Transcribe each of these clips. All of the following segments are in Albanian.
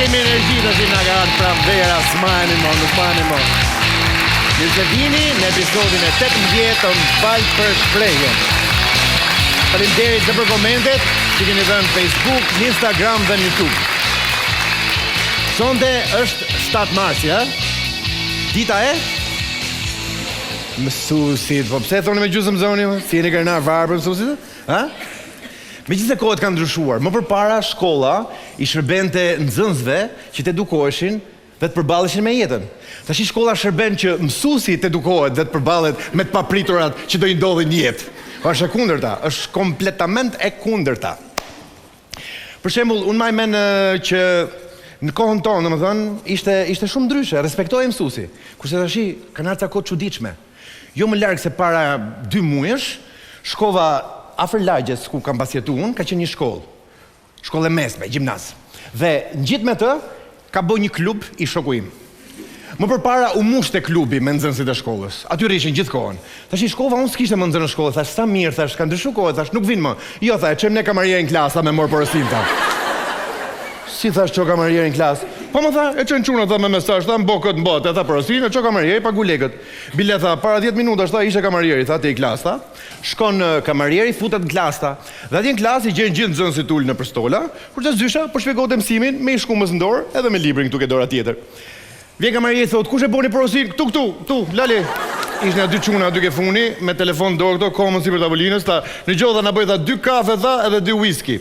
kemi energji të si nga garë pra vera, s'majni mo, nuk majni mo. Mirë se vini në episodin e 18 të Falë për Shprehjen. Faleminderit dhe për komentet që keni dhënë në Facebook, në Instagram dhe në YouTube. Sonde është 7 marsi, ha? Dita e? Mësusit, po pse thoni me gjusëm zoni, si jeni kërnar varë për mësusit? Ha? Me gjithse kohët kanë ndryshuar, më përpara shkolla i shërbente nxënësve që të edukoheshin dhe të përballeshin me jetën. Tashi shkolla shërben që mësuesi të edukohet dhe të përballet me të papriturat që do i ndodhin në jetë. Është e kundërta, është kompletament e kundërta. Për shembull, unë maj men që në kohën tonë, domethënë, ishte shumë ndryshe, respektoi mësuesi. Kurse tashi kanë ata kohë çuditshme. Jo më larg se para 2 muajsh, shkova afër lagjes ku kam pasjetu unë, ka qenë një shkollë. Shkollë e mesme, gjimnaz. Dhe ngjit me të, ka bërë një klub i shoku im. Më përpara u mushte klubi me nxënësit e shkollës. Aty rrishin gjithkohën. Tash i shkova unë s'kishte më nxënë në shkollë, thash sa mirë, thash ka ndryshuar koha, thash nuk vinë më. Jo tha, e çem ne kamarierën në klasë me mor porosin ta. Si thash ço kamarierën në klasë? Po më tha, e çën çuna tha me mesazh, tha mbo kët mbo, e tha porosin, e ço kamarieri pagu lekët. Bile tha, para 10 minutash tha ishte kamarieri, tha te i klasë, tha. Shkon kamarieri, futet në klasë, tha. Dhe atje në klasë i gjen gjithë nxënësit ulën në përstola, kurse zysha po shpjegonte mësimin me i shkumës në dorë edhe me librin këtu ke dora tjetër. Vjen kamarieri thot, kush e boni porosin? Këtu, lale. Ishte 2 çuna aty ke funi me telefon dorë këto, komën sipër tavolinës, tha, në gjodha na bëj tha 2 kafe tha edhe 2 whisky.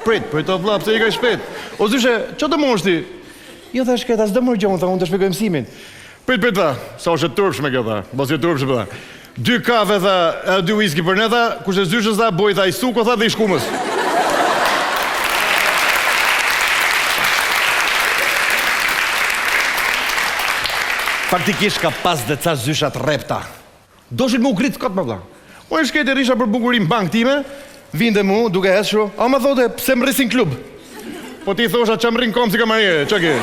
Prit o vlla, pse i ka shpejt? O zyshe, ço të mosh ti? Jo thash këta s'do mor gjon, tha unë të shpjegoj mësimin. Prit tha, sa është e turpshme kjo tha. Mos e turpshme tha. 2 kafe tha, 2 whisky për ne tha, kurse zyshës tha, boj tha i suko tha dhe i shkumës. Faktikisht ka pas dhe ca zyshat repta. Doshin mu grit kot më vlla. O e shkete risha për bukurim bank time, vinde mu duke heshu, a ma thote pse më rrisin klub. Po ti thosha që më rrin kom si kamariere, që ke?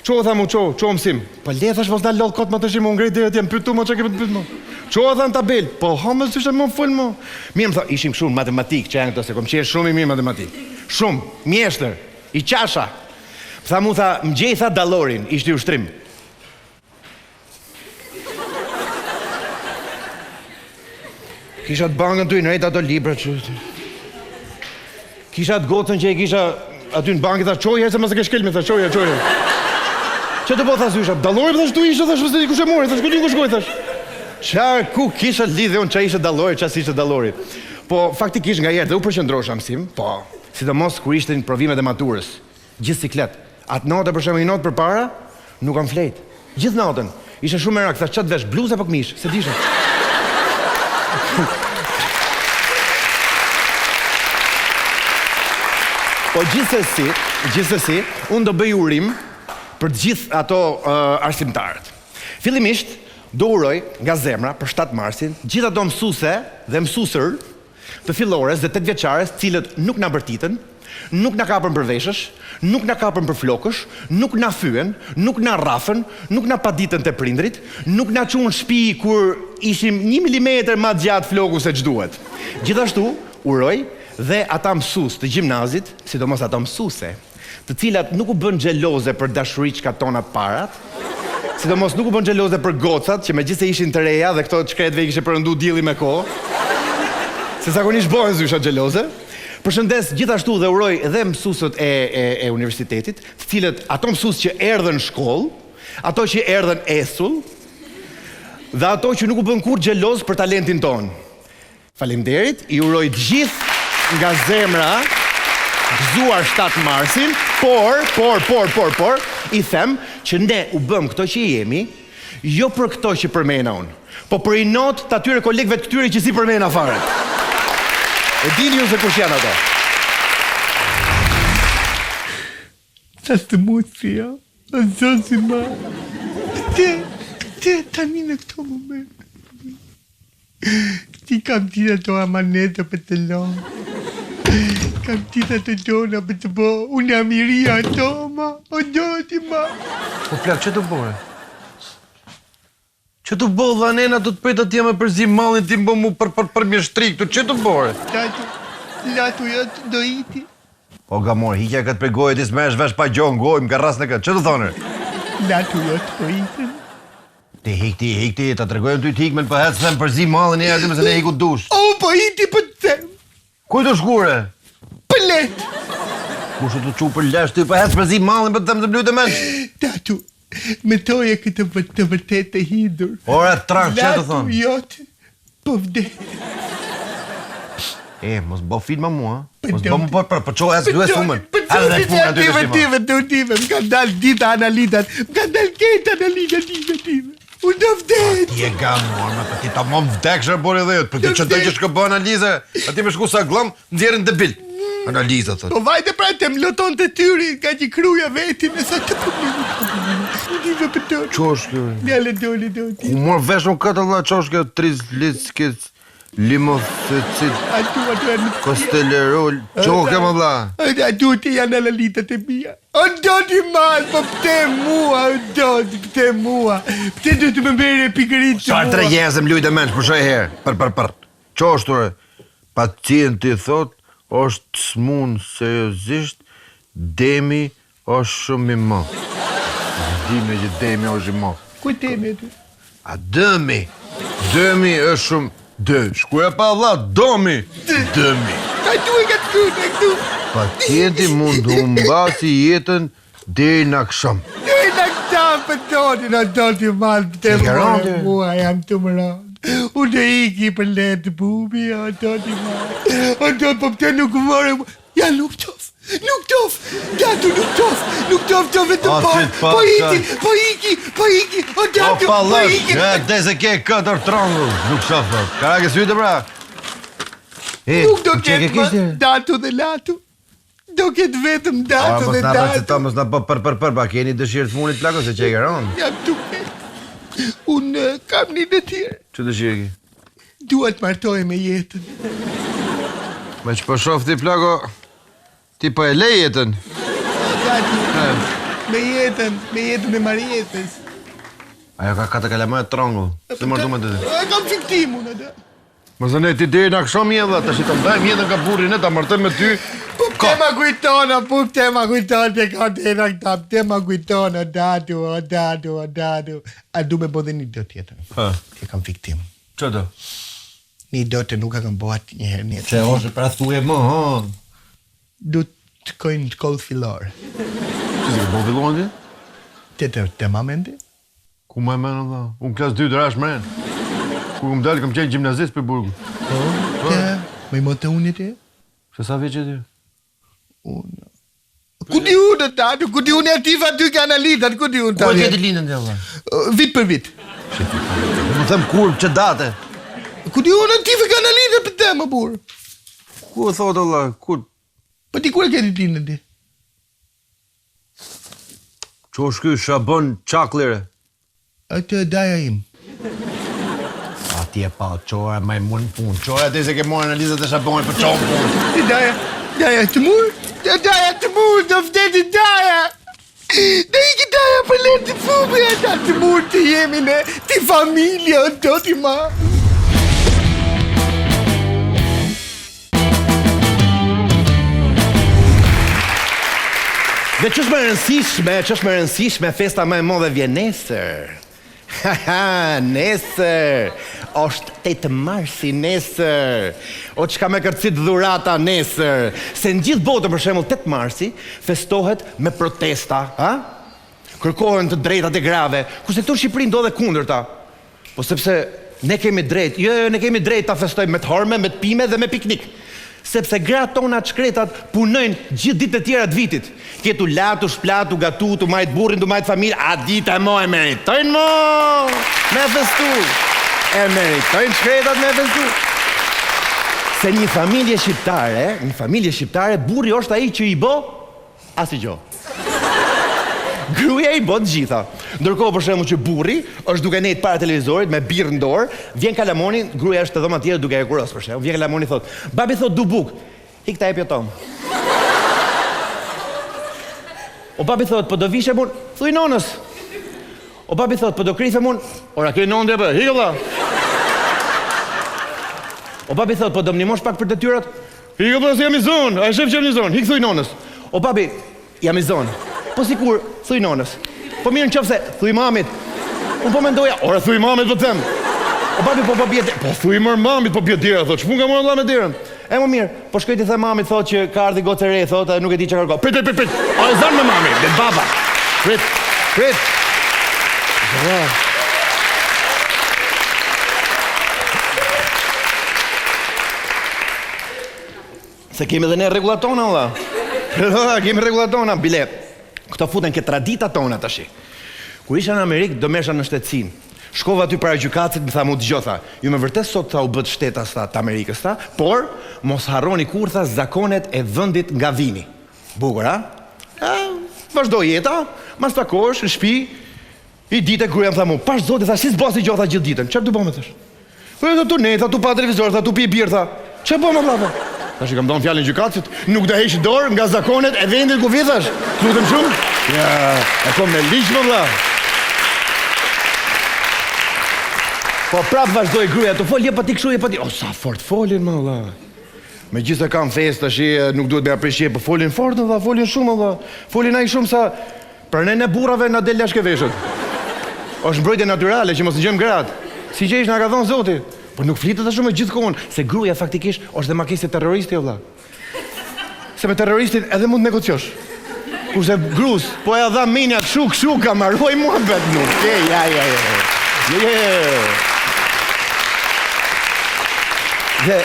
Qo tha mu, qo mësim. Po le thash mos na lodh kot më të shimu ngrej dhe atje, më pytu më që ke pytu më. Qo tha në tabel, po hamës ishte më full më. Mirë më tha, ishim shumë matematik, që janë këto se kom qenë shumë i mirë matematik. Shumë, mjeshtër, i qasha. Tha mu tha, më gjej tha dallorin, ishte ushtrim. Kisha të bangën të i nëjt ato libra që... Kisha të gotën që e kisha aty në bankë, tha, qoj, se më se ke shkelmi, tha, qoj. Që të po, tha, zysha, dallori, tha, shtu ishte, tha, shpëse di kush e mori, tha, shku shkoj, tha. Qa, ku kisha lidhe unë, qa ishte dallori, qa si ishte dallori. Po, faktikisht nga jerë, dhe u përqendrosha mësim, po, sidomos kur ishte në provimet e maturës, gjithë siklet. Atë natë për shembull një natë përpara, nuk kam flejt. Gjithë natën. Ishe shumë merak, thash çat vesh, bluzë apo këmish, se disha. Po gjithsesi, unë do bëj urim për të gjithë ato arsimtarët. Fillimisht do uroj nga zemra për 7 marsin, gjithë ato mësuese dhe mësuesër të fillores dhe 8 vjeçares, cilët nuk na bërtitën, nuk na kapën për veshësh, nuk na kapën për flokësh, nuk na fyen, nuk na rrafën, nuk na paditën te prindrit, nuk na çuan në shtëpi kur ishim 1 milimetër më gjatë floku se ç'duhet. Gjithashtu, uroj dhe ata mësues të gjimnazit, sidomos ata mësuese, të cilat nuk u bën xheloze për dashuriçka tona të parat, sidomos nuk u bën xheloze për gocat që megjithëse ishin të reja dhe këto çkretëve i kishte përëndu dielli me kohë. Se zakonisht bëhen zysha xheloze. Përshëndes gjithashtu dhe uroj edhe mësuesët e universitetit, të cilët ato mësues që erdhën në shkollë, ato që erdhën esull, dhe ato që nuk u bën kur xheloz për talentin ton. Faleminderit, i uroj të gjithë nga zemra gëzuar 7 marsin, por, i them që ne u bëm këto që jemi, jo për këto që përmena unë, po për i not të atyre kolegëve të këtyre që si përmena fare. E dini ju se kush janë ato? Qa së të mutësia, o zosi ma. Te tani në këto moment. Ti kam tira to amanete për të lonë. Kam tira të dona për të bo una miria to, ma. O do ti, ma. Po plak, që të bore? Që të bo dha nena të të pëjtë atje me përzi malin ti më mu për mjeshtrik, të që të bore? Latu jatë do iti. O gamor, hiqja këtë për gojë, ti s'mesh vesh pa gjohë në gojë, më ka ras në këtë. Që të thonë? Latu jot po ikën. Ti hikti, ta tregojmë ty t'hikmen për hecë them përzi mallin e aty mëse ne hiku dush. O, po iti për të them. Kuj të shkure? Për let. Kushe të qu për lesh ty për hecë përzi mallin për të them të blu të mensh? Tatu, me toje këtë të vërtet të hidur. Ora, trang, që të Latu thonë? jot, po vdet. Mos bo filma mua, mos Për bo më për qo hecë duhe sumën. Edhe dhe puna ty të shima. Tive, më ka dal dita analitat, më ka dal ketë analitat tive. Unë do vdet. Ti e gamor, me për ti ta mom vdekshër bori dhe jëtë, për ti që të që shkë bë analize, ati me shku sa glëm, nxjerrin debil. Analiza, thot. Po vajte pra të më loton të tyri, ka që kruja vetin, e sa të problemi. Unë dive për tërë. Qo është kjo? Njale doli do ti. U mor vesh në këtë Allah, qo është kjo 30 lickit, limofecit, Atu e në... kostelerol, qo kemë Allah? Atu ti janë analitat e mija. O do ti malë, po pëte mua, pëte mua. Pëte do të më bere pikërit të mua. Sarë tre jezëm lujtë e mensh, për shoj herë, për. Qo është tërë? Pacienti thot, është smun seriosisht, demi është shumë i më. Dime që demi është i më. Ku teme tu? A dëmi? Dëmi është shumë... Shkuja pa vla, domi! Dëmi! Atu e ka të këtu. Pacienti mund të humbasi jetën deri në akşam. E në këta për toni, në do t'i malë, pëte mua, jam të më rëndë. Unë e iki për letë bubi, o do t'i malë. O do po pëte nuk vore mua. Ja, nuk tof. Datu, nuk tof, të vetë parë. Po iki, o datu, po iki. Dhe se ke këtër trongu, nuk shofë, karake sytë pra. Nuk do ketë më datu dhe latu. Do ketë vetëm datu dhe datu. Mos na po për, ba keni dëshirë të funit plako se që e geron. Jam duke. Unë kam një në tjerë. Që dëshirë ki? Duat martoj me jetën. Me që po shof ti plako, ti po e le jetën. Datu, me jetën e Marietës. Ajo ka katë kalamaj të trongu. Se mërdu me të të. Kam fiktim unë atë. Më zëne ti deri në akşam mjedha, të shi të mdajmë jetën ka burin e ta martëm me ty. Pëte ma kujtona, te ka tjera këta, pëte ma kujtona, datu. A du me bodhe një do tjetër. Ti kam fiktim. Që do? Një do të nuk a kam bohat njëherë një. Që ose pra thuje më, ha? Du të kojnë të kollë fillore. Që si ke bo fillon ti? Te mamente? Ku ma e menë, dha? Unë klas 2 dërash mrenë. Ku këm dalë, këm qenë gjimnazist për burgu. Me i motë unë ti? Që sa veqe ti? Unë... Ku di unë, tatu? Ku di unë e ati fa ty ka analitat? Ku di unë, tatu? Ku e keti linën të vla? Vit për vit. Më them kur, që date? Ku di unë ati fa ka analitat për te, më burë? Ku e thotë, Allah, kur? Po ti kur e keti linën ti? Që është kjo Shabon Qaklire? Atë daja im. Ti e pa, qoja me mund punë. Qoja ti se ke morë analizat e Shabonit për qonë punë. Ti daja të murë? Daja të murë, do vdeti daja! Dhe iki daja për letë të fubi, da të murë të jemi ne, ti familja, do ti ma. Dhe që është më rëndësishme, festa më e modhe vjen nesër. Nesër, është 8 marsi nesër, o qka me kërcit dhurata nesër, se në gjithë botën për shembull 8 marsi festohet me protesta, ha? Kërkohen të drejtat e grave, kurse këtu në Shqipëri ndodhe kundërta. Po sepse ne kemi drejt, ne kemi drejt ta festojmë me të harme, me të pime dhe me piknik. Sepse gratë tona të shkretat punojnë gjithë ditë të tjera të vitit. Kjetu latu, shplatu, gatu, të majtë burrin, të majtë familë, a ditë e mo e meritojnë mo me festu. E meritojnë shkretat me festu. Se një familje shqiptare, burri është ai që i bo, asi gjo. Gruaja i bën të gjitha. Ndërkohë për shembull që burri është duke nejt para televizorit me birr në dorë, vjen kalamoni, gruaja është të dhoma tjetër duke e kuros për shembull. Vjen kalamoni thot, babi thot du buk. Ik ta jep tom. O babi thot, po do vishe mun, thuj nonës. O babi thot, po do krife mun, ora ke nonë dhe për, hilla. O babi thot, po do më nimosh pak për detyrat, Hikë po se jam i zonë, a e shef që jam i zonë, hikë thuj nonës. O babi, jam i zonë. Po sikur, thuj nonës. Po mirë në qëfë se, thuj mamit. Unë po mendoja, ora thuj mamit po them. O babi, po bje derë. Po thuj mërë mamit, po bje derë, thot, shpun ka më nda me derën. E më mirë, po shkoj t'i the mamit, thot që ka ardhi gocë e re, thot, nuk e di që kërko. Prit, a e zanë me mami, dhe baba. Prit. Se kemi dhe ne regulatona, ola. Kemi regulatona, bile. Këto futen këtë tradita tona të shi. Kur isha në Amerikë, do mesha në shtetësin. Shkova aty para gjykatësit, më tha mu të gjotha. Ju me vërtet sot tha u bët shtetas tha të Amerikës tha, por mos harroni kur tha zakonet e vendit nga vini. Bukur, a? Vazhdo jeta, mas takosh, në shpi, i dite kur jam tha mu, pash zoti tha, si s'basi gjotha gjithë ditën, çfarë du bëme thash? Tha tu ne, tha tu pa televizor, tha tu pi birë, tha, çfarë bëme vlla? Tash i kam dhënë fjalën gjykatësit, nuk do heq dorë nga zakonet e vendit ku vitesh. Lutem shumë. Ja, e kom me ligj më vlla. Po prap vazhdoi gruaja të fol, je pa ti kshu, je pa ti. O sa fort folin më valla. Megjithëse kam festë tash, nuk duhet me apreshje, po folin fort valla, folin shumë valla. Folin ai shumë sa për ne burrave na del lashkë veshët. Është mbrojtje natyrale që mos ngjëm gratë. Si që na ka thënë Zoti. Por nuk flitet ashtu me gjithkohon, se gruaja faktikisht është dhe makesi terroristi valla. Se me terroristin edhe mund të negociosh. Kurse grus, po e dha minja kshu ka marroj mua bet nuk. Ja. Dhe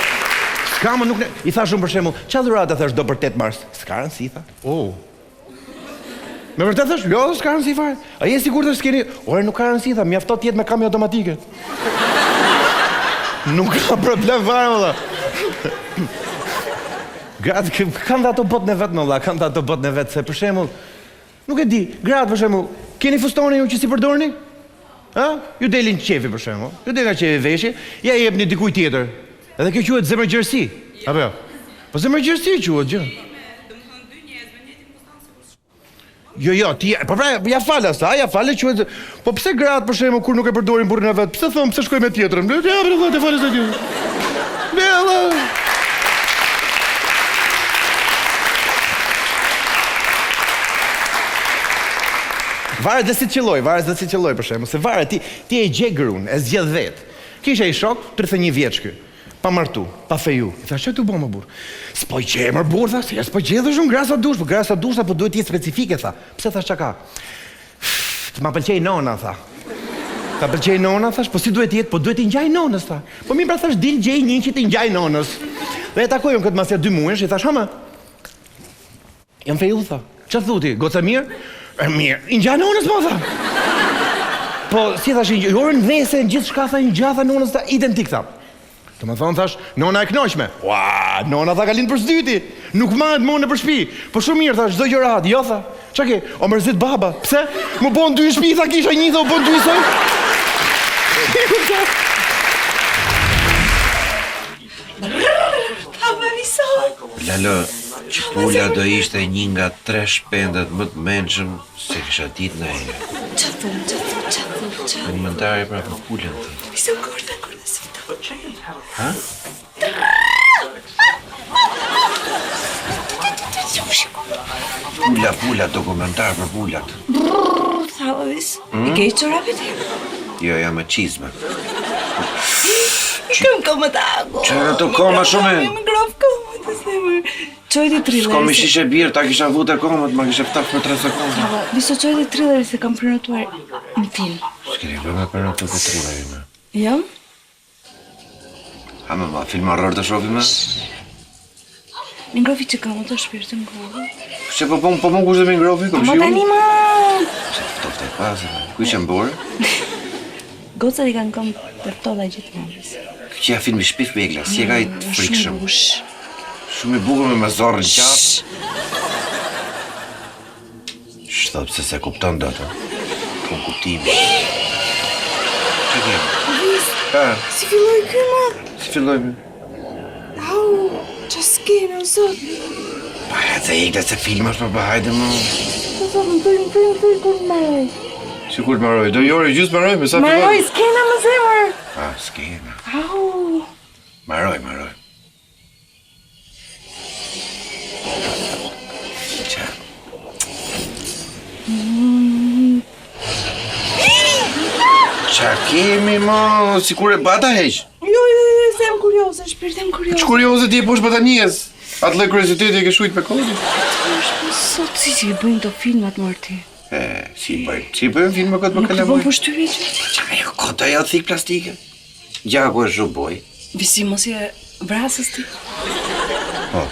s'ka më nuk ne... I tha shumë për shembull, çfarë dhurata thash do për 8 mars? S'ka rëndsi tha. Me vërtet thash, jo, s'ka rëndsi fare. A je sigurt se s'keni? Ore nuk ka rëndsi tha, mjafto të jetë me kamio automatike. Nuk ka problem fare valla. Gratë kanë dhe ato botën e vetë në valla, kanë dhe ato botën e vetë, se për shembull, nuk e di, gratë për shembull, keni fustoni ju që si përdorni? Ju delin qefi për shembull, ju delin qefi veshje, ja i jepni dikuj tjetër. Edhe kjo quhet zemërgjërsi, apo jo? Po zemërgjërsi quhet gjë. Jo, ti, po pra, ja falë asta, ja falë quhet. Po pse gratë për shembull kur nuk e përdorin burrin e vet, pse thon pse shkoj me tjetrën? Ja, për të falë sa ti. Bella. Varet dhe si qëlloj për shembull, se varet ti e gjej grun, e zgjedh vet. Kisha i shok 31 vjeç ky. Pa martu, pa feju. I thash, që tu bëmë, burr? S'po i qemër, burr, tha, se s'po i qedhë shumë grasa dush, po grasa dush, po duhet t'jetë specifike, tha. Pse thash që ka? Të ma pëlqej nona, tha. Ta pëlqej nona, thash, po si duhet t'jetë, po duhet t'i njaj nonës, tha. Po mi pra thash, dil gjej një që t'i njaj nonës. Dhe e takojmë këtë masja 2 muesh, i thash, hama, jam feju, tha. Që thuti, goca mirë? Mirë, i njaj nonës, mo, tha. Po, si thash, i orën dhese, në gjithë shka, tha, i njaj nonës, tha, identik, tha. Të më thonë, thash, nona e knoqme. Ua, nona tha ka lind për sdyti. Nuk mahet më në për shpi. Po shumë mirë, thash, çdo gjë rahat. Jo, tha. Qa ke? O mërzit baba. Pse? Më bon 2 shpi, tha kisha një, tha, u bon 2 sot. Papa visoj. Lalo, që pula do ishte një nga 3 shpendat më të mençëm se kisha ditë në herë. Qa thu? Komentari pra për pulën të. Visoj korda si të. Ha? Pula, dokumentar për pullat. Thava vis. I ke i çorapit? Jo, jam me qizme. Këm koma tago. Çfarë ato koma shumë? Më grof koma të semër. Çojti thriller. S'kom i shishe birë, ta kisha vute komat, ma kishe ptak për 3 sekonda. Thava, viso çojti thriller se kam prenotuar në film. S'keni bërë me prenotu për thrillerin, me. Jo? Ha ma, film horror të shofi me? Në ngrofi që kam ato shpirë të ngrofi. Që po më kushtë me ngrofi, kom Ma shiu? tani ma! Që të ftofte e pasë, ku ishe mborë? Gocat i kanë kam tërtoda gjithë nëmës. Që ja film i shpif begla, si e ka i të frikshëm. Shumë Shumë i bukur me mazorën qatë. Shthot pëse se kupton do të. Kom kuptimi. Që kemë? Ha, si filloj këma? si fillojme? Au, që s'kena, zot. Pa hajtë se ekle se filmash për pa hajde më. Po zot, më bëjmë kur maroj. Si kur të maroj? Do jore gjusë maroj, me sa filloj? Maroj, s'kena më zemër. S'kena. Au. Maroj. Qa kemi, ma, si kur e bata heq? Jo, se jam kurioze, shpirt jam kurioze. Që kurioze ti e posh batanijes? Atë lloj kurioziteti e ke shujt me kodin? Sot si bëjnë të filmat mërti? Si bëjnë filma këtë më Nuk të kalamoj? bëm përshtypje që? Qa jo, kota ja thik plastike. Gjaku e zhuboj. Visi mos je vrasës ti. Po,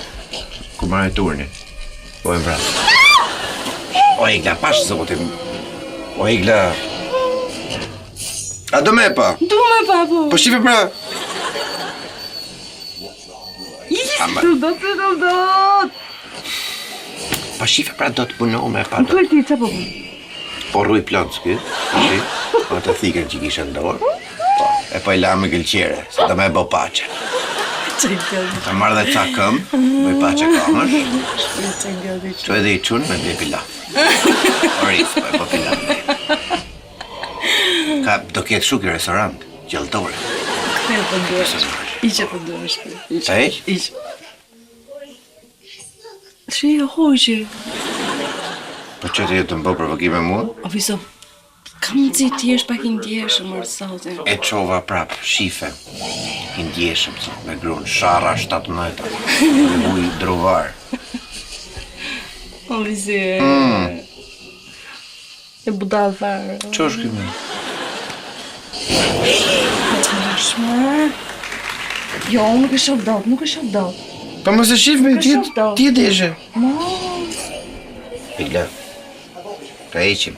ku marrë turni. Po e vrasë. O Igla, pash zotim. O Igla. A do me pa? Du me papo. Po shife pra. Do. Po shife pra do të punohu me pa. Për ti, qa po bëm? Po rruj plot s'ky. Shi. Po të thikën që kisha ndorë. Po, e po i la me gëlqere, se do me bo pache. Ta marrë dhe ca këm, bëj pache kamësh. Që edhe i qunë me bje pilaf. Orif, po pilaf. Ka, do ketë shuk i restorant, gjelltore. Këne për nduash. Iqe për nduash. Qa eq? Iqe. Shi e hoqë. Po që të jetë të më bo provokime mua? O viso, ka mundësi ti jesh pak i ndjeshëm mërë sotin. E qova prap, shife. I ndjeshëm, si, me grunë, shara 17. Me buj drovar. O visi, e budal farë. Që është këmë? Të mërshme. Jo, nuk e shoh dot. Pa më se shif me ti e deshe. Mos. Igla, ka eqim.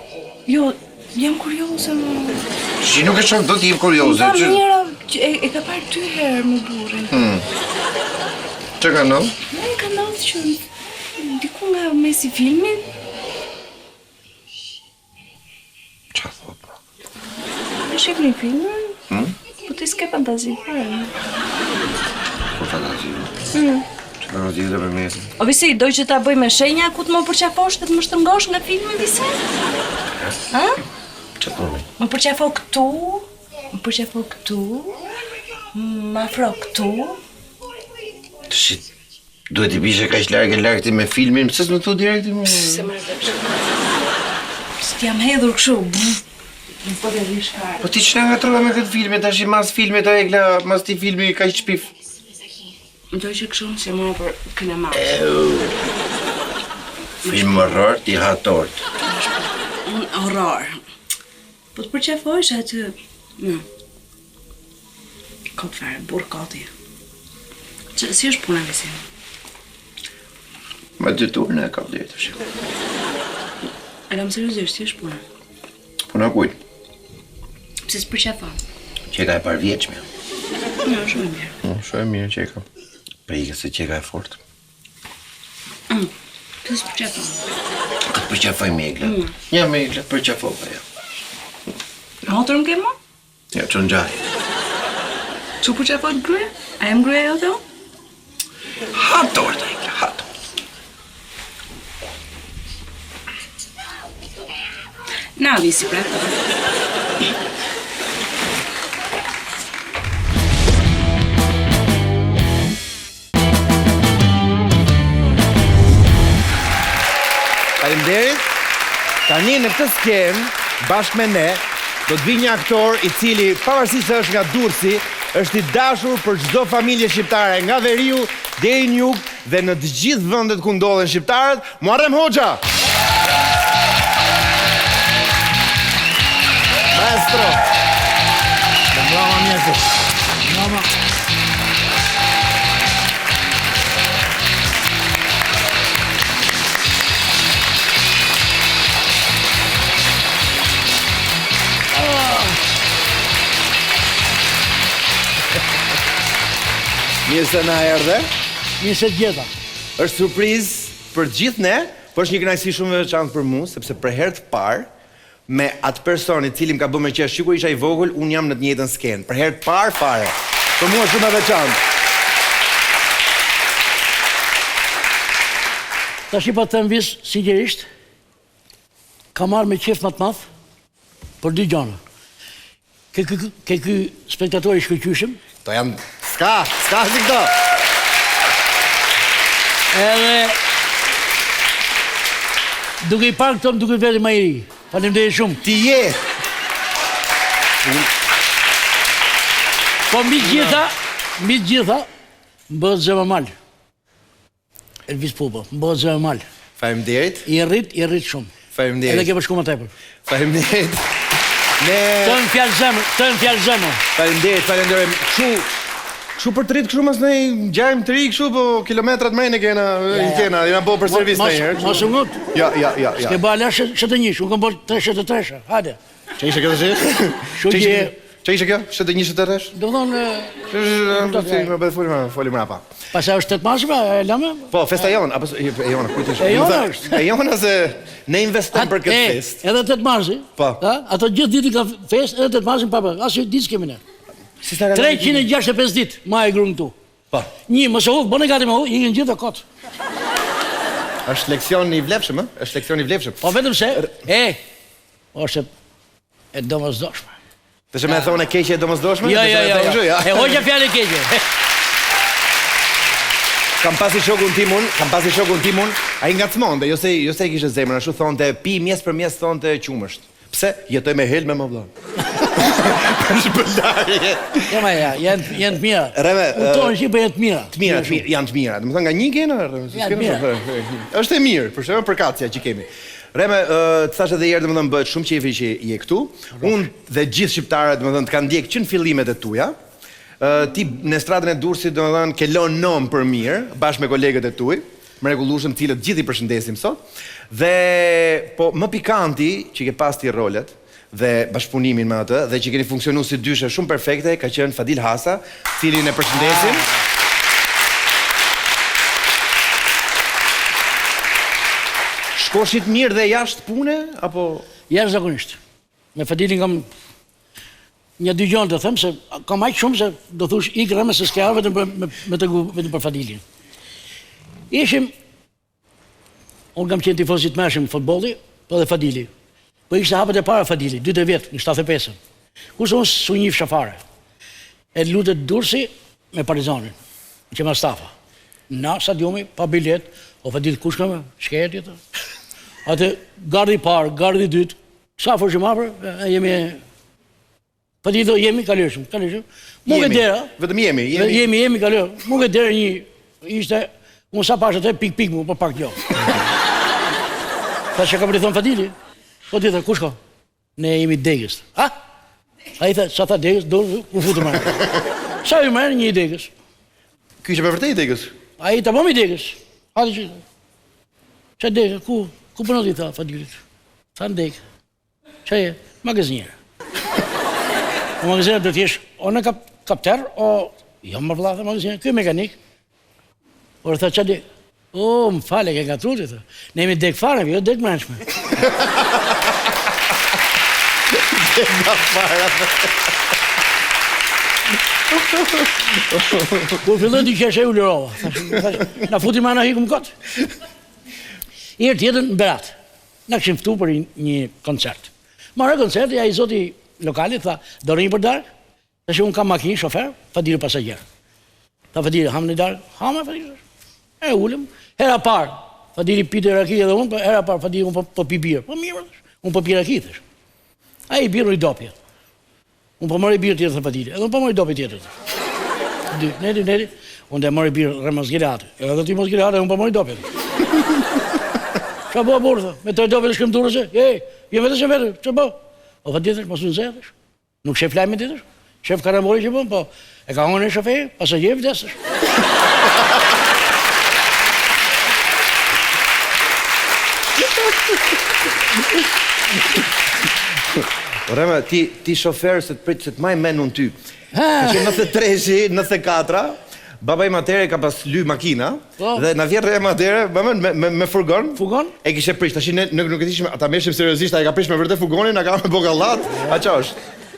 Jo, jam kurioze më. Shi nuk e shoh do t'jem kurioze. Ta mira, e ka parë 2 herë me burin. Që ka në? Ne ka ndodhur që diku nga mesi filmit. Qa thot, ma? E shikni filmin? Po ti s'ke fantazi fare. Po fantazi. Që fantazi dhe për mesin. O visi, doj që ta bëj me shenja ku të më përqafosh dhe të më shtrëngosh nga filmi visi? Ha? Që thoni? Më përqafo këtu, më afro këtu. Të shit, duhet i bishe ka që largë ti me filmin, pëse s'më thu direkti mu? Se më rëzë. Se t'jam hedhur këshu. Në po të rish fare. Po ti që nga trova me këtë filme, tash i mas filme ta Egla, mas ti filmi ka i qpif. Më doj që këshu se më për kinema. Film horror, ti ha tort. Horror. Po të përqafojsh atë... Kot fare, burë koti. Që si është puna visi? Ma 2 turne e ka vjetë, shiko. E kam seriosisht, si është puna? Puna kujt? Pse s'përqafon? Qeka e par vjeqme. Jo, shumë e mirë. Shumë e mirë qeka. Prejke se qeka e fort. Pse s'përqafon? Këtë përqafoj me Egla. Ja me Egla, përqafoj pa ja. Motor më ke mo? Ja, që në gjaj. Që përqafon gruja? A jem gruja jo të? Ha tort, Egla, ha tort. Na, visi, pra. Faleminderit. Tani në këtë skenë, bashkë me ne, do të vi një aktor i cili, pavarësisht se është nga Durrësi, është i dashur për çdo familje shqiptare, nga veriu deri në jug dhe në të gjithë vendet ku ndodhen shqiptarët, Muharrem Hoxha. Maestro. Bravo, mjetë. Bravo. Mirë se na erdhe. Mirë se gjeta. Është surprizë për gjithë ne, por është një kënaqësi shumë e veçantë për mua, sepse për herë të parë me atë person i cili më ka bërë me qesh, sikur isha i vogël, unë jam në të njëjtën skenë. Për herë të parë fare. Për mua është shumë e veçantë. Tash i pa të them vis, sinqerisht, ka marrë me qef më të madh për 2 gjëra. Ke ky spektator i shkëlqyshëm, To jam ska si këto. Duke I parë këto, më duke veri më I ri. Faleminderit shumë. Ti je. Po mbi gjitha, më bëhet zë më mal. Elvis Pupo, më bëhet zë më mal. Faleminderit. I rrit shumë. Faleminderit. Edhe ke për shku më tepër. Faleminderit. Të në fjalë zemër. Faleminderit. Kështu për të rritë kështu mas ne gjajmë të ri kështu, po kilometrat më ne kena, jena bo për servis në herë. Mos u ngut. Ja. S'ke bala shëtë njësh, unë kam bërë 3 hajde. Që ishe kjo të shi? Që ishe kjo? Shëtë një shëtë resh? Do thonë... Folim rapa. Pasa është 8 masëve, e lame? Po, festa jonë, apo e jona, kujtë ishte? E jona është. E jona se ne investojmë për këtë fest. Edhe 8 masë, Po. Ato gjithë ditë ka fest, edhe 8 masë në papër. Asë ditë s'kemi ne. 365 ditë, ma e grunë këtu. Po. Një, mëse huvë, bëne gati më huvë, i në gjithë të kotë. Është leksion I vlefshëm, është leksion I vlefshëm. Po vetëm se, është e domosdoshme. Të që me e thonë e keqe e domosdoshme? Jo. E hoqja fjallë e keqe. Kam pasi shokun timun, a I ngacmonte, jo se I kishe zemrën, ashtu thonte, pi mjes për mjes thonte qumësht. Pse? Jetoj me helme më vëllai. Shpëndarje. Janë të mira. Reme, Kuptohen që për janë të mira. Janë të mira. Do të thonë nga një kena, Janë të mira. Është e mirë, për shembull për kacja që kemi. Reme, të thash edhe herë, domethënë bëhet shumë qefi që je këtu. Unë dhe gjithë shqiptarët, domethënë të kanë ndjek që në fillimet e tuaja. Ti në stradën e Durrësit, domethënë ke lënë nom për mirë, bashkë me kolegët e tuaj, mrekullueshëm, të cilët gjithë I përshëndesim sot. Dhe po më pikanti që ke pas ti rolet dhe bashkëpunimin me atë dhe që keni funksionu si dyshe shumë perfekte ka qenë Fadil Hasa, cilin e përshëndesim. Shkoshit mirë dhe jashtë pune apo Jashtëzakonisht. Me Fadilin kam një dy gjëra të them se kam aq shumë se do thosh ik rëmë se s'ka vetëm për Fadilin. Unë kam qenë tifoz I të mëshëm në futbolli, po dhe Fadili. Po ishte hapet e para Fadili, 2 vjet, në 75-ën. Kurse unë s'u njihsha fare. E lutet Durrësi me Partizanin, që ma stafa. Na stadiumi, pa bilet, o Fadil kush ka me, shkejt jetë. Atë gardi I parë, gardi I dytë, sa fërë që mafër, jemi... Fadil do jemi, kalëshëm. Muke dera... Vetëm jemi. Jemi, kalëshëm. Muke dera një, ishte... Unë sa pashë atë pik mu, për pak jo. Tha që ka për I thonë Fadili, po ti thë, kush ka? Ne jemi degës. Ha? A I thë, sa tha degës, do u futë mërë. Sa ju mërë një I degës? Ky që me vërtej degës? A I të bom I degës. Hadi që... Qa degë, ku përnot I tha Fadilit? Tha në degë. Qa je? Magazinjerë. Në magazinjerë do t'jesh o në kapter, o... Jo më vëlla, magazinjerë, kjo mekanik. Por tha qa dek? O, më fale, ke nga truti, tha. Ne jemi dek fare, jo dek mërënqme. Dek nga fare. Kur filloj t'i qeshe u lirova. Na futi ma na hiku më kotë. Irë tjetën në Berat. Na këshim ftu për një koncert. Marë koncerti, a I zoti lokalit, tha, do rinjë për darkë? Tha që unë kam makinë, shofer, Fadili pasagjerë. Tha Fadili, hamë në darkë? Hamë, Fadili. E ullëm, hera parë, Fadili pite raki edhe unë, hera parë, Fadili unë po pi birë. Po mirë, unë po pi raki, thësh. A I birë I dopje. Unë po mërë I birë tjetër, Fadili, edhe unë po mërë I dopje tjetër. Nedi, unë dhe mërë I birë rë mosgirate. Edhe ti mosgirate, unë po mërë I dopje. Qa bo, burë, thë, me të dopje të shkëm durë që, jem vetë që vetë, që bo? O Fadili, thësh, mos unë zedhësh. Nuk shef lajme tjetër, shef karambori që po, e ka honë e shofej, pasajje vdesësh. Rema, ti shofer se të maj men unë ty. Që 93, 94, baba I matere ka pas ly makina, dhe na vjetë e matere, me furgon. Furgon? E kishe prish, tashi nuk e tishme, ata meshim seriosisht, a e ka prish me vërte furgonin, a ka me bogallat, a qa është?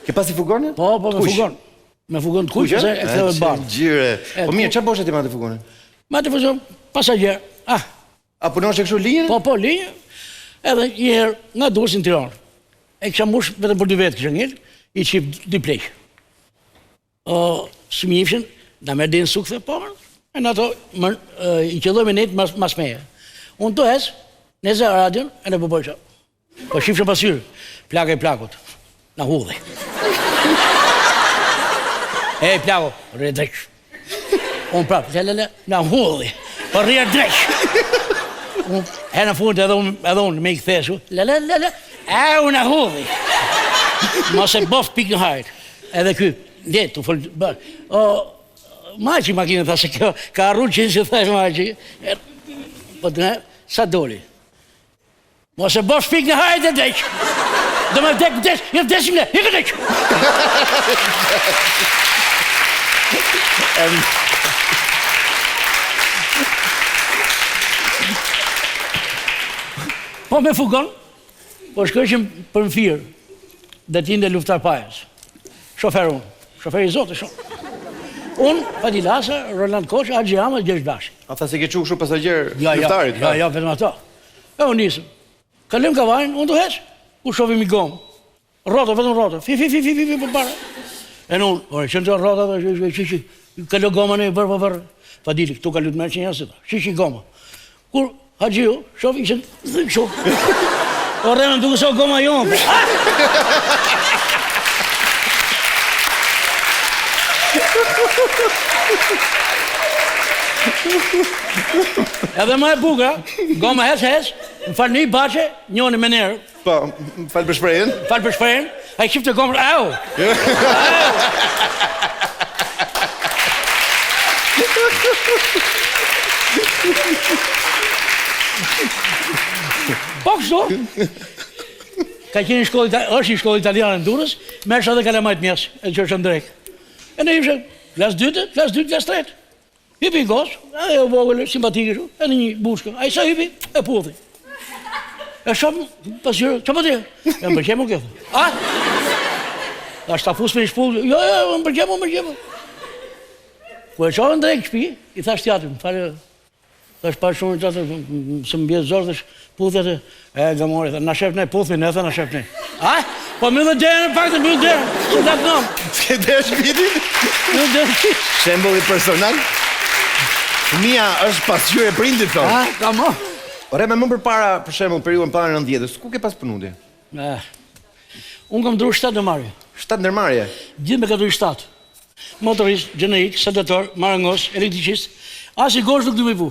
Ke pas I furgonin? Po, me furgon. Me furgon të kush, e këtë dhe barë. Gjyre. Po mirë, qa boshe ti ma të furgonin? Ma të furgon, pasagjer. A punosh e kështu linjën? Po, linjë. Edhe njëherë nga Durrësi në Tiranë. E kisha mbush vetëm për 2 vetë kësha njëllë, I qip 2 pleqë. Së më njifshin, da me dinë sukë, po, e në ato I qëlloj me netë mas meje. Unë të esë, Nese radion, e në përboj që. Po shifshë pasyrë, plaka i plakut. Na hudhi. E plako, rrë dreq. Unë prapë, lele, na hudhi. Po rrë dreq. E në fund edhe unë me i këtheshu. Lele, unë na hudhi. Mos e bof pik në hajt. Edhe ky, ndetë, të folë, bërë. Maqi makinë, tha se kjo, ka arru qenë që thash maqi. Po të ne, sa doli? Mos e bof pik në hajt e dreq. Do me vdesim ne, hikë dreq. Po me fugon, po shkëshim për më firë, dhe t'inde luftar pajës. Shofer unë, shofer i zotë shumë. Unë, Padilasa, Roland Koç, Agji Ama, Gjergj Bashi. A tha se ke qu kështu pasagjer luftarit? Ja, vetëm ato. E unë nisëm. Kalim kavajnë, unë të heqë, u shofim i gomë. Rota, vetëm rota, fi, për para. E në unë, që në të rota, kallo goma në i bërë. Padili, këtu kallu të merë që njësë, shishi goma. Kur Haxhiu, shof, ishën dhënë shumë. O remën duke so goma jonë. Edhe më e buka, goma hes, më falë një bache, njënë me nërë. Po, falë për shprejën. Falë për shprejën, a i qifte gomër, au! Po kështu, ka qenë është i shkollë italiane në Durrës, mersh edhe kalamajt mjes, e që është ndrek. E ne ishë, klas 2, klas 3. Hypi i gosë, e o vogële, simpatike shu, e në një bushkë, a i sa hypi, e puthi. E shumë, pasyrë, që më tje? E më përqemu kjo. A? A shta fus me një shpullë, jo, më përqemu. Ku e qovë ndrek shpi, i thash tjatër, më falë, thash pa shumë të të së më bjesë zorë, thash puthet e gamori, na shef ne puthin, e tha na shef ne. A? Po më dhe derën, pak të më dhe derën, që da të nëmë. Ke derë shpitin? Më dhe derën. Shembulli personal? Fëmia është pasqyrë e prindit, thonë. A, ka mo. Ore, me më përpara, për shembull, periudhën para 90-s, ku ke pas punuti? Unë kam dru 7 ndërmarrje. 7 ndërmarrje? Gjithë me ka dru 7. Motorist, gjenerik, sedator, marangos, elektricist, as i gosh nuk du me pu.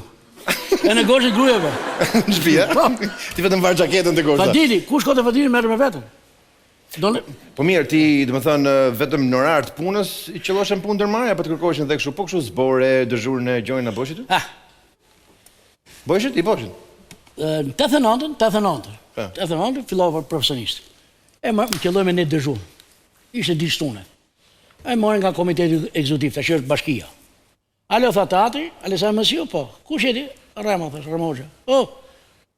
E në gosh e grujeve. Në shtëpi, a? Ti vetëm varë gjaketën të gosha. Fadili, ku shko të Fadili merë me vetën? Po mirë, ti, do të thënë, vetëm në orar të punës i qëlloshen punë ndërmarrje, apo të kërkoheshin edhe kështu, po kështu zbore, dëzhurën e gjojnë a bëshit? Bëshit? I bëshit? Në 89 fillova profesionist. E më qëlloj me ne dëzhurën. Ishte dishtune. E morën nga komiteti ekzekutiv, tash është bashkia. Ale o tha teatri, ale sa mësiu, po. Kush jeti? Rema, thash, Ramogja. O,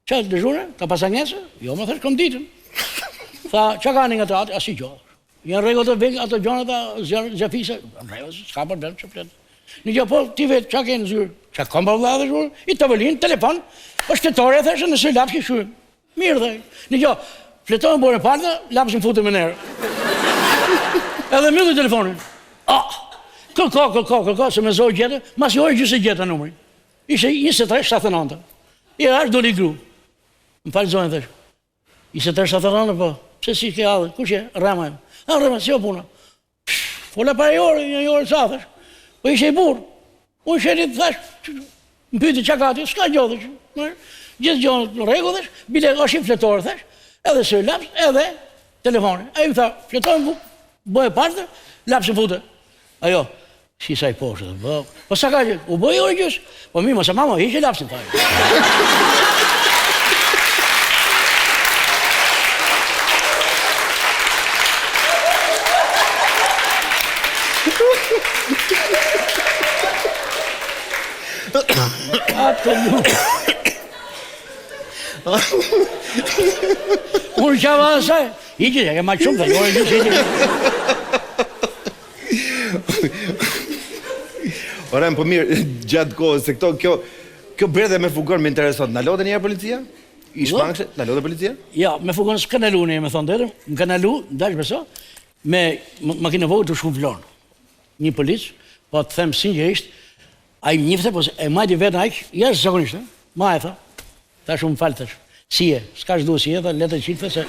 qa dëzhurën? Ka pas angesë? Jo, më thash, kom ditën. Tha, qa ka një nga teatri? Asi gjohë. Janë regull të vekë, ato gjohën ata zjafise. Në regull, s'ka për bërë që fletë. Një gjohë, po, ti vetë, qa ke në zyrë? Qa kom për vla dhe zhurë? I tavolinë, telefon, po shtetore, thashë, nëse lapsi shurë. Mirë, dhe. Një gjohë, fletojnë bërë në partë, lapsin futë me nërë. Edhe mjëllë telefonin. Kërko, se me zojë gjetë, mas i orë gjysë gjeta numërin. Ishe 23-79. I ashtë doli gru. Më falë zojnë, thashë. 23-79, po, pse si ke adhe, ku që e? Rema e. Rema, si o puna. Fola pa e orë, një orë sa, thashë. Po ishe i burë. Unë shetit, thashë, më pyti qakati, s'ka gjohë, thashë. Gjithë gjohë në regu, thashë, bile është i fletorë, thashë, edhe së laps, edhe telefonin. A ju tha, fletorën bëhe partër, lapsin fute. Ajo, si sa i poshtë, po sa ka që, u bëhe orë gjysë, po mi, mësa mama, hishe lapsin fare. Atë nuk. Unë qava asaj, i gjithë, e ma shumë të orë gjysë, i gjithë. Orem, po mirë, gjatë kohës, se kjo bredhe me fugon me interesot, në lodhe njerë policia? I shpangëshe, në lodhe policia? Ja, me fugon s'ka në lu një, me thonë dërëm, më ka në lu, dash beso, me makinë vogë të shku vlonë. Një policë, po të them sinqerisht, a i njifte, po e majti vetën aqë, jashtë zakonisht, ma e tha, ta shumë falë thash, Si e, s'ka shdu si e, dhe letë qitëve se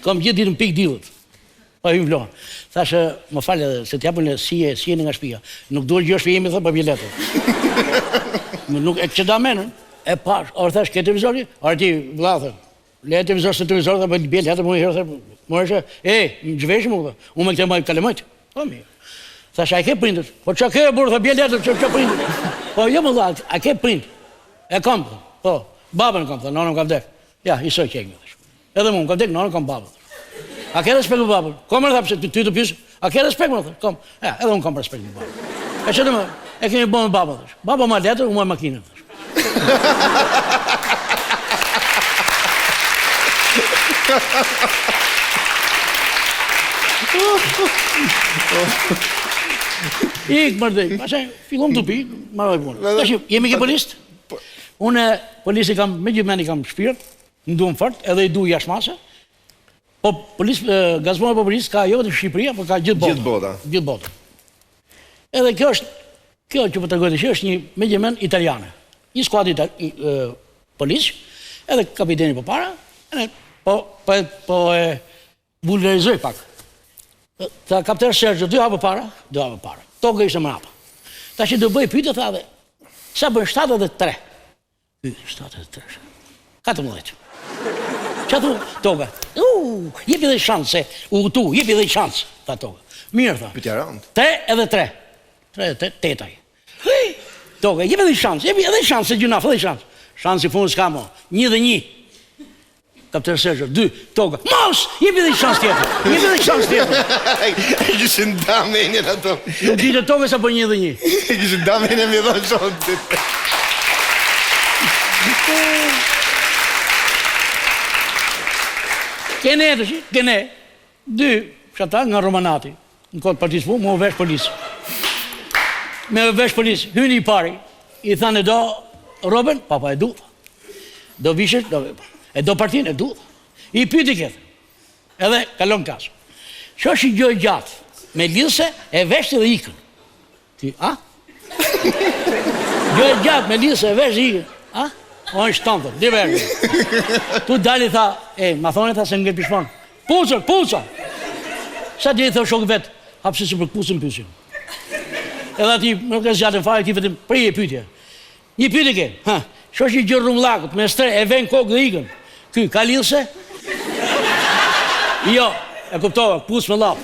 kam gjithë ditën pik dilët. Pa hymë vlonë. Thashë, më falë edhe, se t'japën e si e nga shpia. Nuk duhet gjë shpijemi, thë, pa bjeletën. Nuk e që da menën, e pash, orë thash, ke televizori? Orë ti, vlathë, le televizor se televizor, dhe për bjelë, hetë më i herë, më rëshë, më gjveshë më, unë me këte më kalemajtë. Po, mirë. Thash, a ke prindër? Po, që ke burë, thë bjeletën, që prindër? Po, jo më dha, a ke prindër? E kam, po, babën kam, thë, nonën kam dek. Ja, i soj qenjë, thë. Edhe mu, kam dek, nonën kam babën. A ke respekt më babën? Kom rëtha, pëse ty të pysë, a ke respekt më, thë? Kom, ja, edhe unë kam respekt më babën. E që të më, e kemi bo me babën, thë. Baba ma letër, unë ma makinën, thë. Ik mërdej, pasaj, fillon të pi, marroj punë. Tash, jemi ke polistë? Unë polisi kam, me gjithë meni kam shpirt, në duhem fort, edhe i du jashmase. Po gazmona po polisë ka jo vetëm Shqipëria, po ka gjithë bota. Gjithë bota. Edhe kjo që po të regojtë që është një me gjithë men italiane. Një skuadë polisë, edhe kapiteni po para, po e vulgarizoj pak. Ta kapter Sergio, 2 hapë para, toga ishte më hapa. Ta që do bëj pyte, tha dhe, sa bën 73? 73, 14. Qa thu, toga, jepi dhe shansë, jepi dhe shansë, tha toga. Mirë, tha. Pytja rëndë. 3 edhe 3. 3 edhe 8. Toga, jepi dhe shansë, jepi edhe shansë, gjunaf, edhe shansë. Shansë i fundë s'ka mo, 1 dhe 1. Kapter Sergio, 2, toga, mos, jepi dhe shansë tjetër. E këshë ndame e njën ato. Nuk ditë toga sa po 1 dhe 1. E këshë ndame e një me dhonë shonë. Kene, 2, shata nga Romanati, në kodë partisë pu, më vesh polisë. Me vesh polisë, hyni i pari, i thane do Robin, papa e du, do vishet, e do partin, e du, i pyti këtë, edhe kalon kasë. Që është i gjoj gjatë, me lidhse, e veshti dhe ikën. Ti, a? Gjoj gjatë, me lidhse, e veshti ikën, a? O në shtantër, di verë. Tu dali tha, ma thoni tha se ngel pishmonë. Pucër! Sa di thë shokë vetë, hapësi se për pucën pysin. Edhe ati, nuk e zjatën fare, ti vetëm prije pytje. Një pytje ke, shosh i gjërë rumlakët, me stre, e ven kokë dhe ikën. Ky, ka lidhse? Jo, e kuptova, pucë me lapë.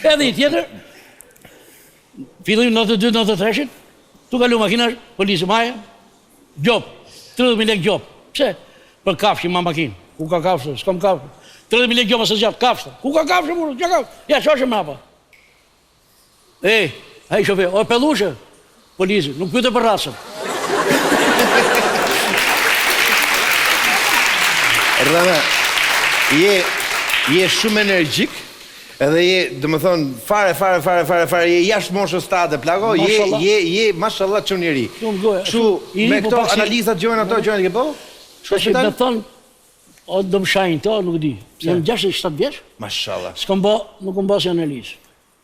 Edhe i tjetër, fillim 92-93, tu kalu makina, polisë maja, gjop, 30.000 lek gjop. Pse? Për kafshë ma makinë. Ku ka kafshë? S'kom kafshë. 30.000 lek gjop asë gjatë, kafshë. Ku ka kafshë, mërë? Qa kafshë? Ja, shoshë me hapa. Hej, shofe, o pelushe? Polisë, nuk pyte për rasën. Rëdhana, je shumë energjik, edhe je, dhe më thonë, fare, je jashtë moshës tate, plako, je, mashallah, që njëri. Shu, me këto analizat gjojnë ato, gjojnë ke po? Që me thonë, o do më shajnë to, nuk di. Jam 67 vjeç. Mashallah. Nuk më basi analizë.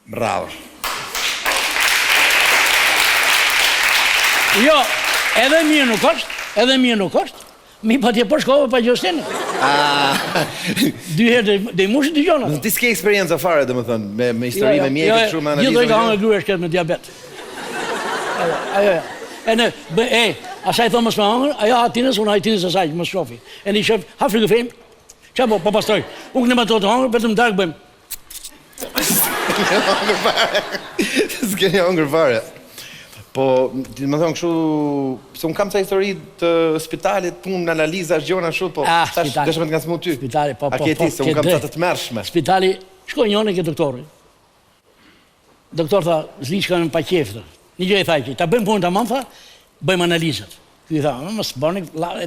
Bravo. Jo, edhe mirë nuk është, mi pa tje përshkove pa Gjostinë. 2 herë dhe i mushit të gjona. Ti s'ke eksperienca fare, dhe më thënë, me histori, me mjekët, shumë analizë. Gjithë dojka hangë gruesh këtë me diabet. Asaj thonë mësë me hangër, ajo hatinës, unë hatinës asaj, mësë shofi. E një shëf, hafri këfejmë, qa po pastroj, unë këne ma të hangër, betëm darkë bëjmë. S'keni hangër fare. Po, ti më thonë kështu, se unë kam ca histori të spitalit, punë në analiza, gjona shumë, po, tash dëshme të nga smu ty. Spitali, po. A kjeti, se unë kam ca të mërshme. Spitali, shkoj njone ke doktori. Doktor tha, zli që kam pa qeftë. Një gjë i thaj që, ta bëjmë punë të mamë, tha, bëjmë analizat. Këj tha, mësë bërni,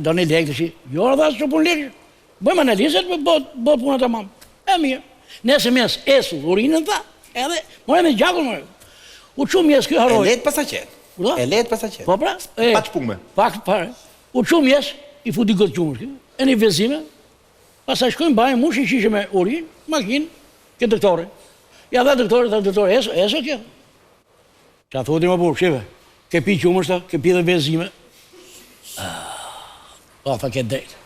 do një lekë të shi, jo, tha, që punë lekë, bëjmë analizat, bëjmë punë të mamë. E mirë, nesë mes, esu, urinën, tha, edhe, more me gjakull, more. U qumë jes kjo haroj. E letë pasa qenë. Po pra? Pa që pume. Pak, pare. U qumë jes, i futi këtë qumës kjo. E një vezime, pasaj shkojnë bajnë, mush i shishe me urin, makinë, ke doktore. Ja dhe doktore, eso kjo. Qa thoti më burë, shive, ke pi qumështa, ke pi dhe benzime. Pa, tha ke drejt.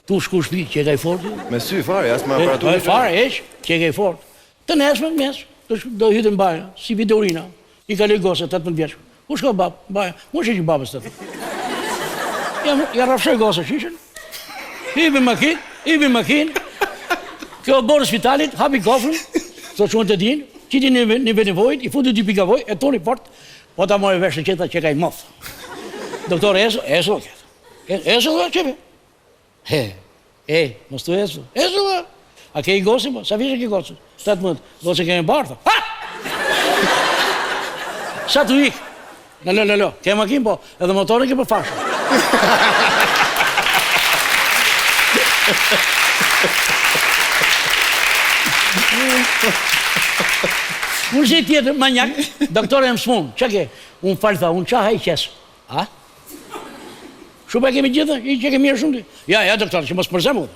Tu shku shpi, që e ka i fort. Me sy fare, as me aparaturë. Fare, eq, që e ka i fort. Të nesme, do hytë në baja, si Vitorina. I ka lej gose, 18 vjeç. Ku shko bab, baja, mu që që babës të të. Ja rafshoj gose, shishën. Ibi makin, kjo borë spitalit, hapi kofrën, të që të din, qiti një venivojt, i futu 2 pika voj, e toni fort, po ta mojë veshë qeta që ka i moth. Doktore, eso këtë. Eso dhe, qepe. Mos tu eso dhe. A ke i gosi, po? Sa vishë ke gosi? 18, gosi ke një barë, ha! Sa tu ikë? Në, ke makin, po, edhe motorin ke për fashë. Unë që i tjetër, manjak, doktore më smunë, që ke? Unë falë tha, unë qa haj qesë. A? Shumë e kemi gjithë, i që kemi mirë shumë ti. Ja, doktore, që mos përzemë.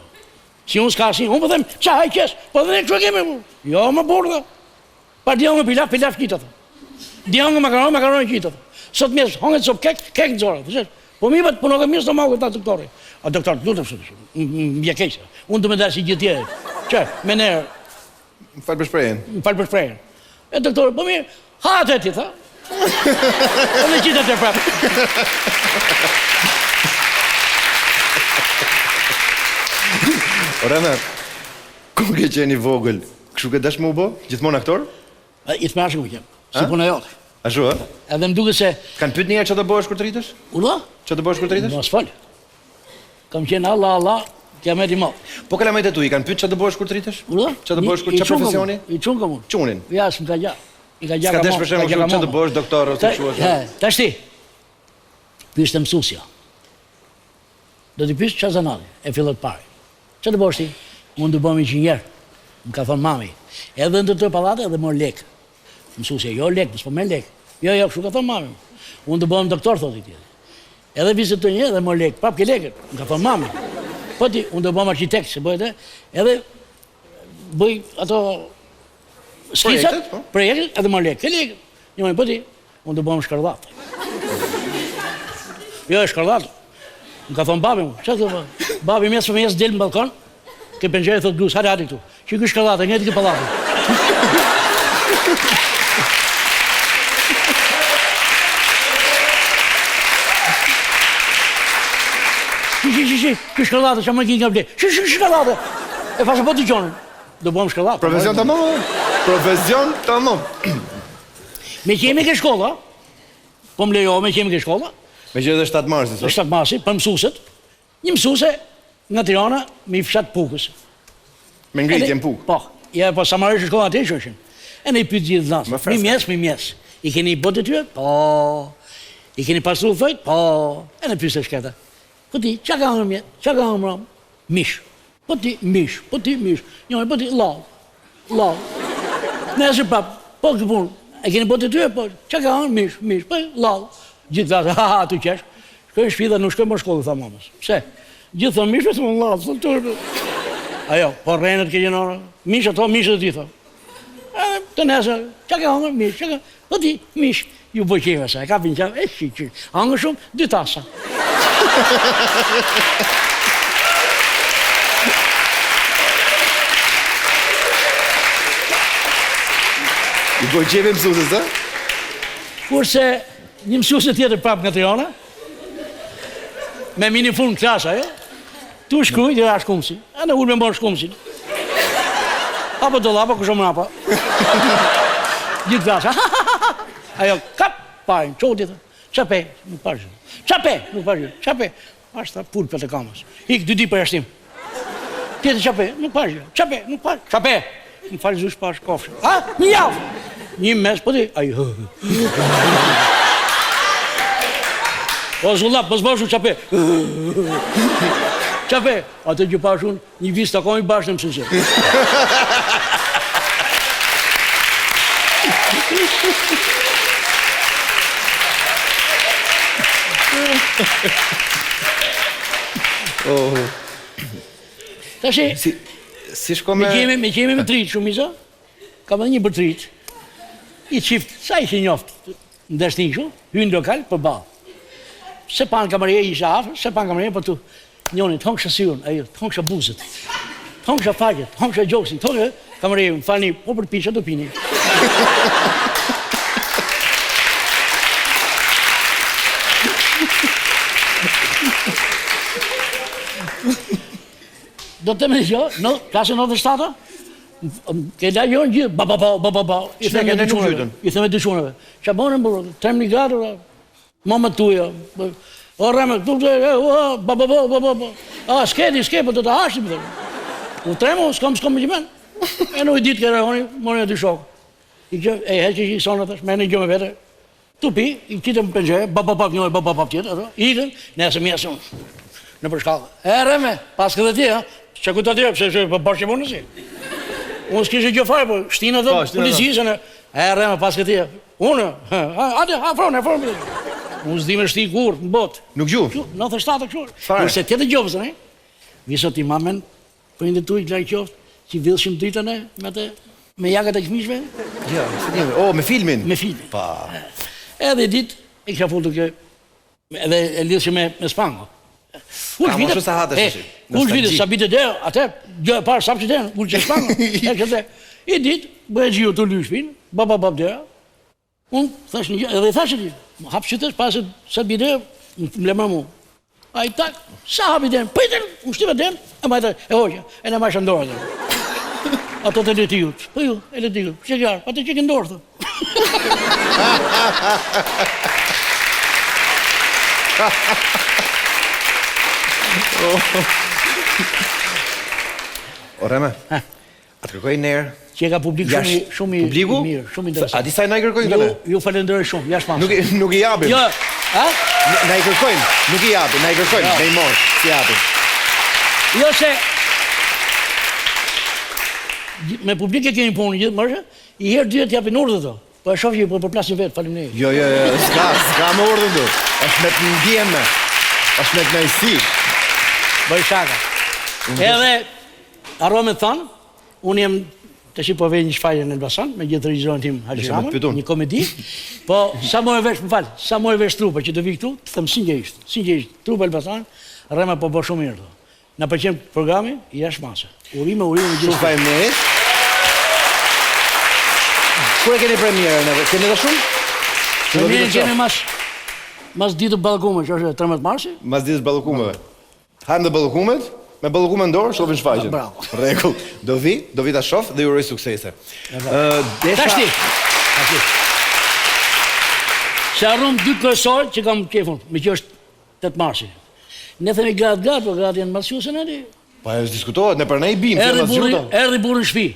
Si unë s'ka si, unë pëthem, qa haj qesë, po dhe ne që e kemi mu. Jo, më burë dhe. Pa djallë më pilaf qitë të. Djallë më makaron qitë të. Sot mes, honget sop kek në zorë. Po mi bëtë puno ke mirë së të ta doktore. A doktore, lutëm së mbje keqë. Unë të me dhe si gjithë tjerë. Që, me nërë. Më falë për shprejën. E doktore, po mirë, hatë e ti, tha. Po dhe qitë të prapë. Renat, ku ke qeni vogël, kështu ke dash më u bo? Gjithmonë aktor? I të me ashtë më kemë, si puna jote. Ashtu, a? Edhe më duke se... Kanë pyet njerë që të bëhesh kur të rritësh? Ula? Që të bëhesh kur të rritësh? Mos falë. Kam qenë Allah, kiamet i malë. Po kalamet e tu, i kanë pyet që të bëhesh kur të rritësh? Ula? Që të bëhesh kur, që profesioni? I qunë kam unë. Qunin? Ja, s'm ka gja. S'ka desh për shemë që të bëhesh doktor ose kështu. Ta shti, pyste mësusja. Do t'i pyst qa zanali, e fillot pari. Që të bëhesh ti? Unë të bëhem inxhinier. Më ka thonë mami. Edhe në të pallate edhe mor lek. Mësusja, jo lek, s'po merr lek. Jo, kështu ka thonë mami. Unë të bëhem doktor, thot i tjetër. Edhe vizitoj një edhe mor lek, prap ke lekët. Më ka thonë mami. Po ti, unë të bëhem arkitekt, se bëhet edhe bëj ato skicat, projektet, edhe mor lek, ke lekët. Njëmën, po ti, unë të bëhem shkardhat. Jo, shkardhat. Më ka thonë babi mu, që të bëhem? Babi mjesë për mjesë delë në balkon, ke pëngjerë, thot grus, hadi këtu. Që i kësh shkardhat, e njëti ke pallati. Shi, shkallate, që më ki nga vle. Shi, shkallate. E fashe po t'i gjonën. Do bëhem shkallate. Profesion të mëmë. Profesion të mëmë. Me qemi ke shkolla, po më lejo me qemi ke shkolla. Me që edhe 7 marsi, sot? 7 marsi, për mësuset. Një mësuse nga Tirana, me i fshat Pukës. Me ngritje në Pukë? Po, ja, po sa marrë shkolla atë shoshin. E ne i pytë gjithë dhansë. Mi mjes. I keni botë të tyre? Po. I keni pasru thojt? Po. E ne pyste shketa. Po ti, qa ka hangër mjetë? Qa ka hangër mram? Mish. Po ti, mish. Njëme, po ti, lau. Nesër prap, po këtë punë. E keni botë të tyre, po, qa ka hangër? Mish. Po, lau. Gjithë dhe, ha, tu qesh. Shkoj në shpi dhe nuk shkoj më shkollë, tha mamës. Pse? Gjithë thë mish, të më lau, thë të të. Ajo, po rrenët ke gjenora. Mish ato, mish dhe ti, tha. Të nesër, qa ka hangër? Mish. Po ti, mish. Ju bëjqeve sa, e ka pinqa, e shqy. Hangër shumë, 2 tasa. I boj qeve mësusës, a? Kurse një mësusë tjetër prapë nga Tirana, me minifun në klasa, tu shkruj, dhe ra shkumësi, a në ullë me mborë shkumësin. Apo do lapa, kusho mrapa. Gjithë klasa, ajo, kap, parin, qodit, qape, nuk parë. Qape, ashtë ta pulë për të kamës. Hikë 2 di për jashtim. Tjetë qape, nuk parë. Qape, më falë zush pash kofshë. Ha? Një javë. Një mes, po ti, ajo. O zullap, më zbashu qape. Qape, atë gjë pashun, një visë të komi bashkë në mësuse. Oh. Tashi, si shko me... Me qemi me trit, shumica. Kam edhe një bërtrit. I qift, sa ishte njoftë në deshtin kështu, hynë lokal për balë. Se pan kamarje isha afër, se pan kamarje për tu njoni, të hongsha sirën, ajo, të hongsha buzët, të hongsha faqet, të hongsha gjoksin, të hongsha kamarje, më falni, po për pisha të pini. Do të me një, në klasën 97-a, ke da jonë gjithë, ba, i theme dy qunëve. Qa bonën, bërë, trem një gradë, mamë tuja, o reme, ba, skedi, për të të hashti, për të. U tremo, s'kom me gjimen. E në i ditë kërë honi, mërë një dy shokë. E heqë që i sonë, thash, me në i gjë me vete. Tu pi, i qitë më pëngje, ba, njoj, ba, tjetë, ikën, nesë mjesë unë, në përshkallë. E reme, pas këtë tje, që ku të tje, pëse për bërë që më nësi. Unë s'kishë gjë fare, po shtinë dhe policisën, e reme pas këtë tje. Unë, ate, afronë. Unë s'di me shti kur, në botë. Nuk gjuhë? 97 këshur. Kurse tjetë gjovësën, visot i mamen, për një tuj, klaj qoftë, që vilëshim dytën me jakët e këmishme. Ja, me filmin? Me filmin. Pa. Edhe ditë, e kësha full të kë, edhe e lidhëshim me spango. Ka më shumë sa hatës është. Kush vite, sa bite dhe, atë, gjë e parë, sapë që dhe, ullë që spango. I ditë, bëhe gjiu të lyshpin, bab dhe, unë thash një gjë, edhe i thash e ditë, hapë qytës, pasë sa bide, më lemra mu. A i tak, sa hapi dhe, pëjtër, më shtive dhe, e majtë, e hoqja, e në majshë ndorë dhe. Ato të leti jutë, po ju, e leti jutë, që kjarë, ato që këndorë, thë. O Reme, atë kërkoj nërë. Që e ka publik shumë i mirë, shumë interesant. A disa na i kërkojnë këne? Ju falenderoj shumë, jashtë masë. Nuk i japim. Jo, ha? Na i kërkojnë, nuk i japim, na i kërkojnë, ne i morë, si japim. Jo se... Me publike kemi punë gjithë mërshë, i herë dyre t'japin urdhë të. Po e shofë që i për plasin vetë, falim nejë. Jo, s'ka më urdhën du. është me të ndjeme, është me të nëjsi. Bëj shaka. Edhe, arro me thonë, unë jem të shi po vej një shfajë në Elbasan, me gjithë regjizorën tim Halishamën, një komedi, po sa mo e vesh, më falë, sa mo e vesh trupa që të vi këtu, të thëmë si një ishtë, trupa Elbasan, rrema po bërë shumë mirë. Në përqem programi, i ashtë masë. Urime në gjithë. Shumë fajmërisht. Kur e keni premierën edhe? Keni dhe shumë? Premierën keni mas ditë ballëkume, që është 13 marsi. Mas ditës ballëkumeve. Hajmë dhe ballëkumet, me ballëkume ndorë, shofin shfaqen. Bravo. Rregull. Do vi ta shoh dhe ju uroj suksese. Tashti. Se arrum 2 kryesorë që kam kefun, me që është 8 marsi. Ne themi gratë, po gratë janë masjusën e di. Pa e diskutohet, ne për ne i bimë. Erdi burri në shpi,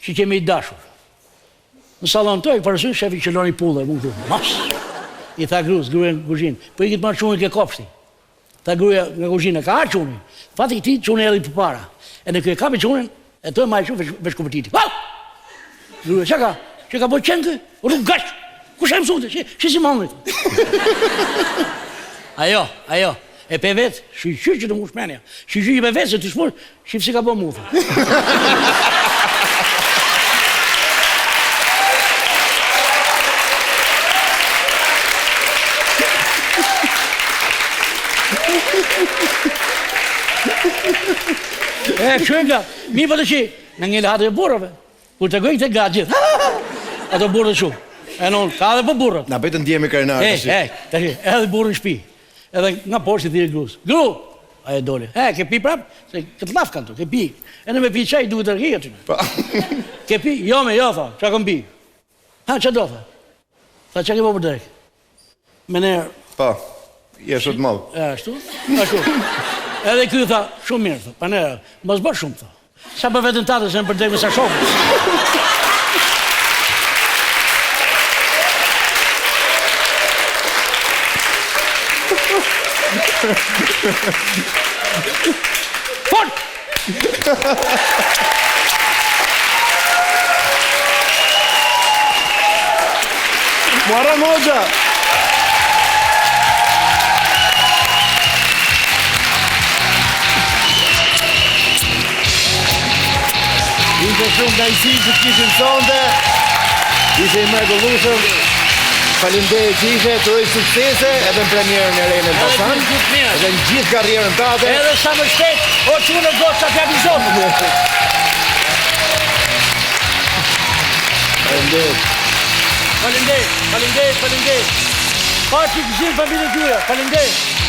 që kemi i dashur. Në salon të, i përësyn, shefi qëllon i pullë, e mund të mas. I tha gruz, gruja në kuzhinë, po i kitë marë qunë ke kopshti. Tha gruja nga kuzhinë, ka arë qunë. Fati këti, qunë erdi për para. E në kërë kapi qunën, e të e majë shumë, vesh këpërtiti. Gruja, që ka? Që ka po qenë kë? Rrugë gashë. Ku shemë sute? Që si malnit? Ajo. E pe vetë, shqyqy që të mu shmenja. Shqyqy i pe vetë, se të shmur, shqip si ka po mu, thë. E, këshënka, mi për të qi, në një lahatë e burrave, kur të gojnë të gatë gjithë, ato burrë të shumë. E non, ka dhe për burrët. Na bëjtë ndjemi karinarë të shi. Të shi, edhe burrë në shpi. Edhe nga poshtë i thirë grus. Gru! A e dole. Ke pi prap, se këtë lafë kanë të, ke pi. E në me pi qaj, duhet të rëgjë aty. Ke pi? Jo, tha, qa kom pi. Ha, qa do, tha? Tha, qa ke po për drejkë? Me nërë. Pa, je shumë të malë. E, ashtu. Edhe kjo tha, shumë mirë, tha, pa nërë, mos bërë shumë, tha. Sa për vetën tatë, se në për drejkë me sa shumë. Fort! Muharrem Hoxha! ishte shumë kënaqësi që të kishim sonte. Ishe i mrekullueshëm. Faleminderit që ishe, të uroj suksese edhe në premierën e re në Elbasan, edhe në gjithë karrierën tate. Edhe sa më shpejt, o çunë goca t'ja vizon. Faleminderit. Faleminderit. Pati gëzim familjen tyre. Faleminderit.